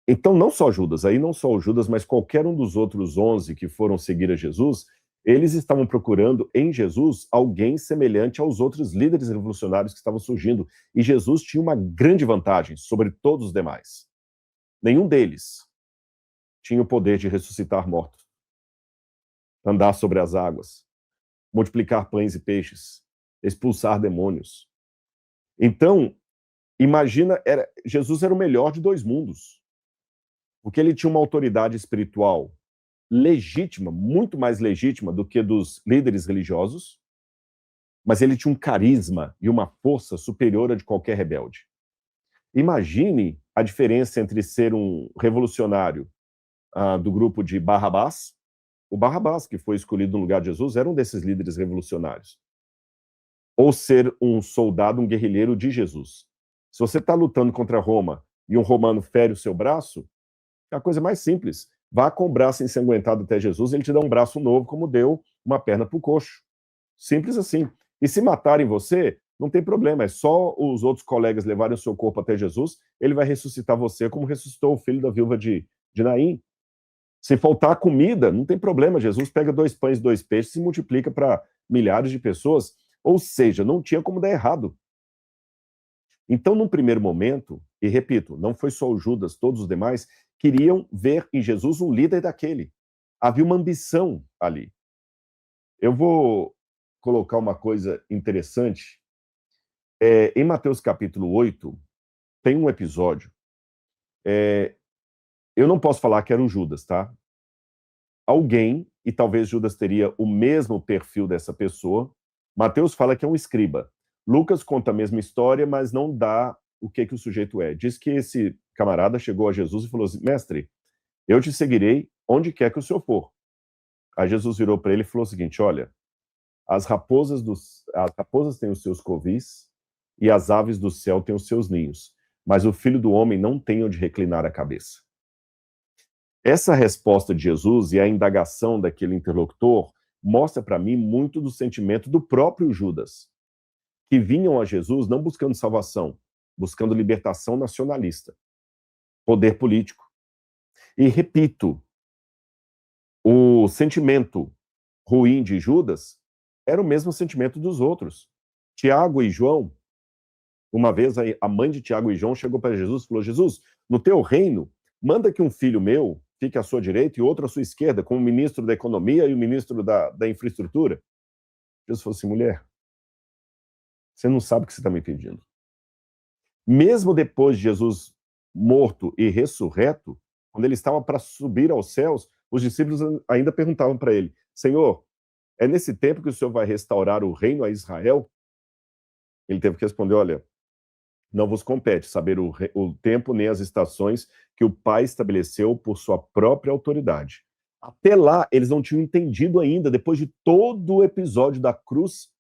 Então, não só Judas, aí não só o Judas, mas qualquer um dos outros 11 que foram seguir a Jesus, eles estavam procurando em Jesus alguém semelhante aos outros líderes revolucionários que estavam surgindo. E Jesus tinha uma grande vantagem sobre todos os demais. Nenhum deles tinha o poder de ressuscitar mortos, andar sobre as águas, multiplicar pães e peixes, expulsar demônios. Então, imagina, Jesus era o melhor de dois mundos, porque ele tinha uma autoridade espiritual legítima, muito mais legítima do que dos líderes religiosos, mas ele tinha um carisma e uma força superior a de qualquer rebelde. Imagine a diferença entre ser um revolucionário do grupo de Barrabás. O Barrabás, que foi escolhido no lugar de Jesus, era um desses líderes revolucionários. Ou ser um soldado, um guerrilheiro de Jesus. Se você está lutando contra Roma e um romano fere o seu braço, é a coisa mais simples. Vá com o braço ensanguentado até Jesus, ele te dá um braço novo, como deu uma perna para o coxo. Simples assim. E se matarem você, não tem problema, é só os outros colegas levarem o seu corpo até Jesus, ele vai ressuscitar você como ressuscitou o filho da viúva de Naim. Se faltar comida, não tem problema, Jesus pega 2 pães e 2 peixes e multiplica para milhares de pessoas, ou seja, não tinha como dar errado. Então, num primeiro momento, e repito, não foi só o Judas, todos os demais queriam ver em Jesus um líder daquele. Havia uma ambição ali. Eu vou colocar uma coisa interessante. Em Mateus capítulo 8, tem um episódio. Eu não posso falar que era o Judas, tá? Alguém, e talvez Judas teria o mesmo perfil dessa pessoa. Mateus fala que é um escriba. Lucas conta a mesma história, mas não dá o que o sujeito é. Diz que esse camarada chegou a Jesus e falou assim: mestre, eu te seguirei onde quer que o senhor for. Aí Jesus virou para ele e falou o seguinte: olha, as raposas têm os seus covis e as aves do céu têm os seus ninhos, mas o filho do homem não tem onde reclinar a cabeça. Essa resposta de Jesus e a indagação daquele interlocutor mostra para mim muito do sentimento do próprio Judas, que vinham a Jesus não buscando salvação, buscando libertação nacionalista, poder político. E repito, o sentimento ruim de Judas era o mesmo sentimento dos outros. Tiago e João, uma vez a mãe de Tiago e João chegou para Jesus e falou: Jesus, no teu reino, manda que um filho meu fique à sua direita e outro à sua esquerda, como o ministro da economia e o ministro da infraestrutura. Jesus falou assim: mulher, você não sabe o que você está me pedindo. Mesmo depois de Jesus morto e ressurreto, quando ele estava para subir aos céus, os discípulos ainda perguntavam para ele: Senhor, é nesse tempo que o Senhor vai restaurar o reino a Israel? Ele teve que responder: olha, não vos compete saber o tempo nem as estações que o Pai estabeleceu por sua própria autoridade. Até lá, eles não tinham entendido ainda, depois de todo o episódio da cruz,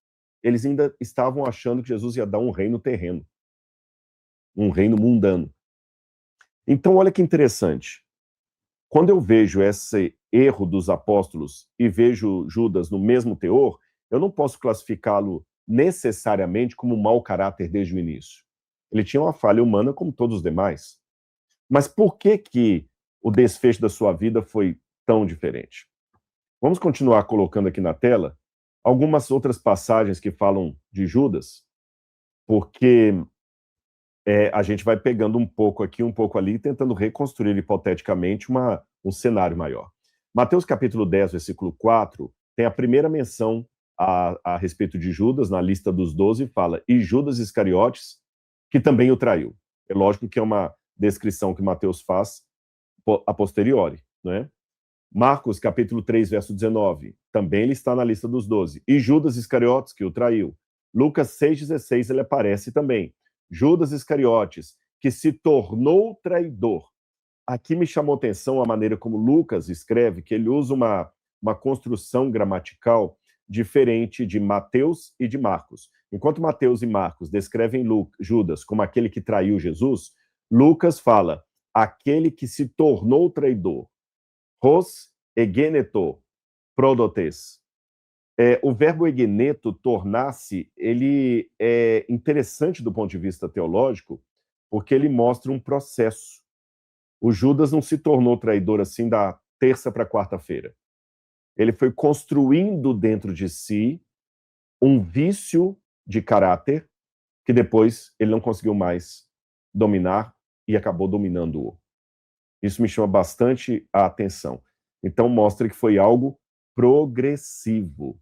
eles ainda estavam achando que Jesus ia dar um reino terreno, um reino mundano. Então, olha que interessante. Quando eu vejo esse erro dos apóstolos e vejo Judas no mesmo teor, eu não posso classificá-lo necessariamente como um mau caráter desde o início. Ele tinha uma falha humana como todos os demais. Mas por que o desfecho da sua vida foi tão diferente? Vamos continuar colocando aqui na tela algumas outras passagens que falam de Judas, porque a gente vai pegando um pouco aqui, um pouco ali, tentando reconstruir hipoteticamente um cenário maior. Mateus capítulo 10, versículo 4, tem a primeira menção a respeito de Judas, na lista dos 12, fala: e Judas Iscariotes, que também o traiu. É lógico que é uma descrição que Mateus faz a posteriori, né? Marcos, capítulo 3, verso 19, também ele está na lista dos 12. E Judas Iscariotes, que o traiu. Lucas 6,16, ele aparece também. Judas Iscariotes, que se tornou traidor. Aqui me chamou atenção a maneira como Lucas escreve, que ele usa uma construção gramatical diferente de Mateus e de Marcos. Enquanto Mateus e Marcos descrevem Judas como aquele que traiu Jesus, Lucas fala aquele que se tornou traidor. Hos egeneto prodotes. O verbo egeneto, tornar-se, ele é interessante do ponto de vista teológico, porque ele mostra um processo. O Judas não se tornou traidor assim da terça para quarta-feira. Ele foi construindo dentro de si um vício de caráter que depois ele não conseguiu mais dominar e acabou dominando-o. Isso me chama bastante a atenção. Então mostra que foi algo progressivo.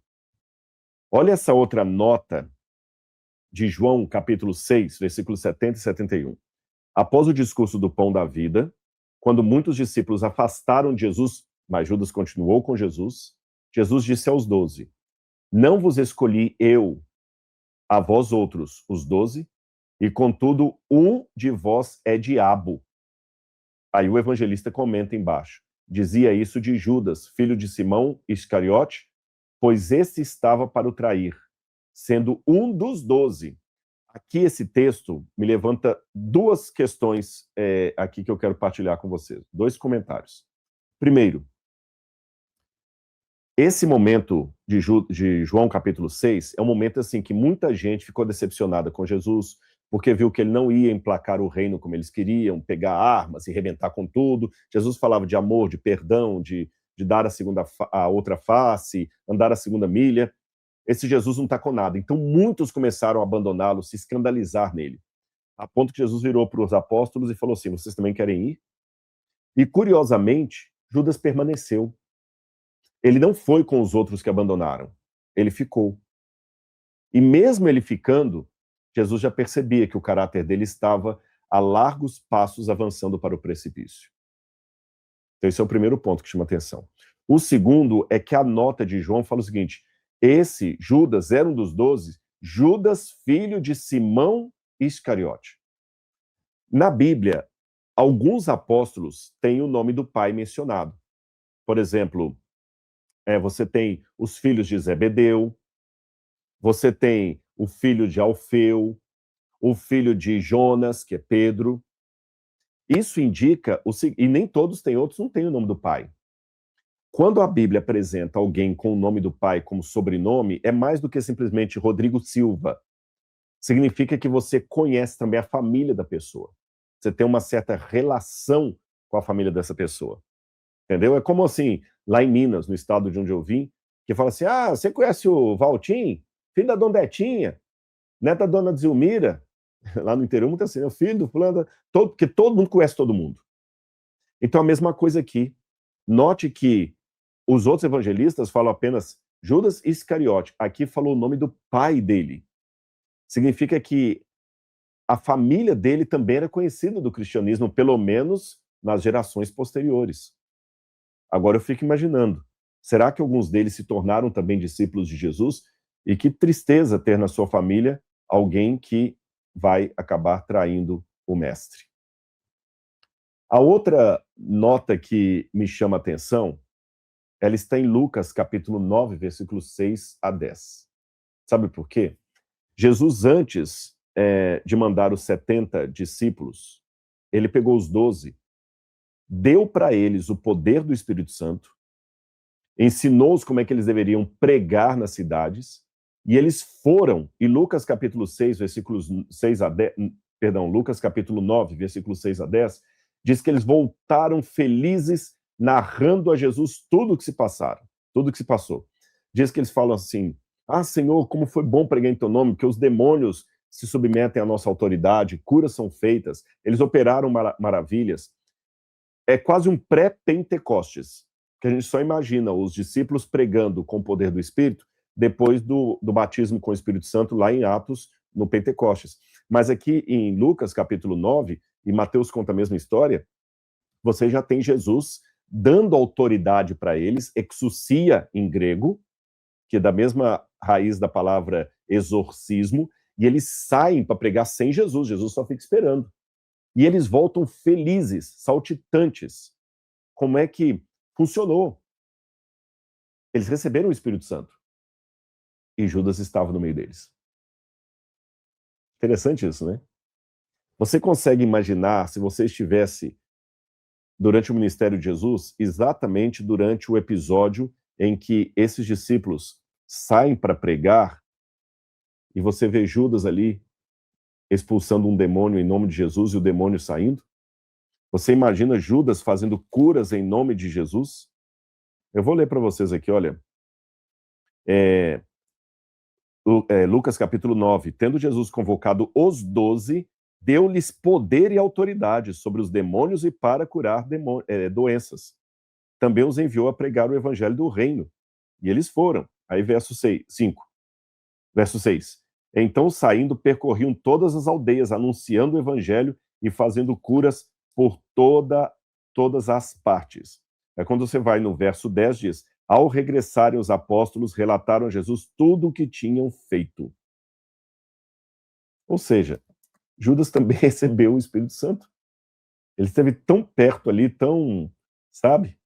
Olha essa outra nota de João, capítulo 6, versículos 70 e 71. Após o discurso do pão da vida, quando muitos discípulos afastaram de Jesus, mas Judas continuou com Jesus, Jesus disse aos 12, não vos escolhi eu, a vós outros, os 12, e contudo um de vós é diabo. Aí o evangelista comenta embaixo, dizia isso de Judas, filho de Simão Iscariote, pois este estava para o trair, sendo um dos 12. Aqui esse texto me levanta duas questões aqui que eu quero partilhar com vocês. Dois comentários. Primeiro, esse momento de João capítulo 6 é um momento assim que muita gente ficou decepcionada com Jesus, porque viu que ele não ia emplacar o reino como eles queriam, pegar armas e rebentar com tudo. Jesus falava de amor, de perdão, de dar a outra face, andar a segunda milha. Esse Jesus não está com nada. Então muitos começaram a abandoná-lo, se escandalizar nele. A ponto que Jesus virou para os apóstolos e falou assim, vocês também querem ir? E curiosamente, Judas permaneceu. Ele não foi com os outros que abandonaram. Ele ficou. E mesmo ele ficando, Jesus já percebia que o caráter dele estava a largos passos avançando para o precipício. Então esse é o primeiro ponto que chama atenção. O segundo é que a nota de João fala o seguinte, esse Judas era um dos 12, Judas, filho de Simão Iscariote. Na Bíblia, alguns apóstolos têm o nome do pai mencionado. Por exemplo, você tem os filhos de Zebedeu, você tem o filho de Alfeu, o filho de Jonas, que é Pedro. Isso indica, e nem todos têm, outros não têm o nome do pai. Quando a Bíblia apresenta alguém com o nome do pai como sobrenome, é mais do que simplesmente Rodrigo Silva. Significa que você conhece também a família da pessoa. Você tem uma certa relação com a família dessa pessoa. Entendeu? É como assim, lá em Minas, no estado de onde eu vim, que fala assim, você conhece o Valtim? Filho da Dona Detinha, neta da Dona Zilmira? Lá no interior, muito assim, o filho do fulano, porque todo mundo conhece todo mundo. Então, a mesma coisa aqui. Note que os outros evangelistas falam apenas Judas Iscariote. Aqui falou o nome do pai dele. Significa que a família dele também era conhecida do cristianismo, pelo menos nas gerações posteriores. Agora eu fico imaginando, será que alguns deles se tornaram também discípulos de Jesus? E que tristeza ter na sua família alguém que vai acabar traindo o mestre. A outra nota que me chama a atenção, ela está em Lucas, capítulo 9, versículos 6 a 10. Sabe por quê? Jesus, antes de mandar os 70 discípulos, ele pegou os 12, deu para eles o poder do Espírito Santo, ensinou-os como é que eles deveriam pregar nas cidades, e eles foram, e Lucas capítulo 6, versículos 6 a 10, Lucas capítulo 9, versículos 6 a 10, diz que eles voltaram felizes, narrando a Jesus tudo o que se passaram, tudo o que se passou. Diz que eles falam assim, Senhor, como foi bom pregar em teu nome, que os demônios se submetem à nossa autoridade, curas são feitas, eles operaram maravilhas. É quase um pré-Pentecostes, que a gente só imagina os discípulos pregando com o poder do Espírito depois do batismo com o Espírito Santo lá em Atos, no Pentecostes. Mas aqui em Lucas, capítulo 9, e Mateus conta a mesma história, você já tem Jesus dando autoridade para eles, exousia em grego, que é da mesma raiz da palavra exorcismo, e eles saem para pregar sem Jesus, Jesus só fica esperando. E eles voltam felizes, saltitantes. Como é que funcionou? Eles receberam o Espírito Santo. E Judas estava no meio deles. Interessante isso, né? Você consegue imaginar se você estivesse durante o ministério de Jesus, exatamente durante o episódio em que esses discípulos saem para pregar e você vê Judas ali expulsando um demônio em nome de Jesus e o demônio saindo? Você imagina Judas fazendo curas em nome de Jesus? Eu vou ler para vocês aqui, olha. Lucas capítulo 9. Tendo Jesus convocado os 12, deu-lhes poder e autoridade sobre os demônios e para curar doenças. Também os enviou a pregar o evangelho do reino. E eles foram. Aí verso 5. Verso 6. Então, saindo, percorriam todas as aldeias, anunciando o evangelho e fazendo curas por todas as partes. É quando você vai no verso 10, diz: ao regressarem os apóstolos, relataram a Jesus tudo o que tinham feito. Ou seja, Judas também recebeu o Espírito Santo. Ele esteve tão perto ali, tão, sabe?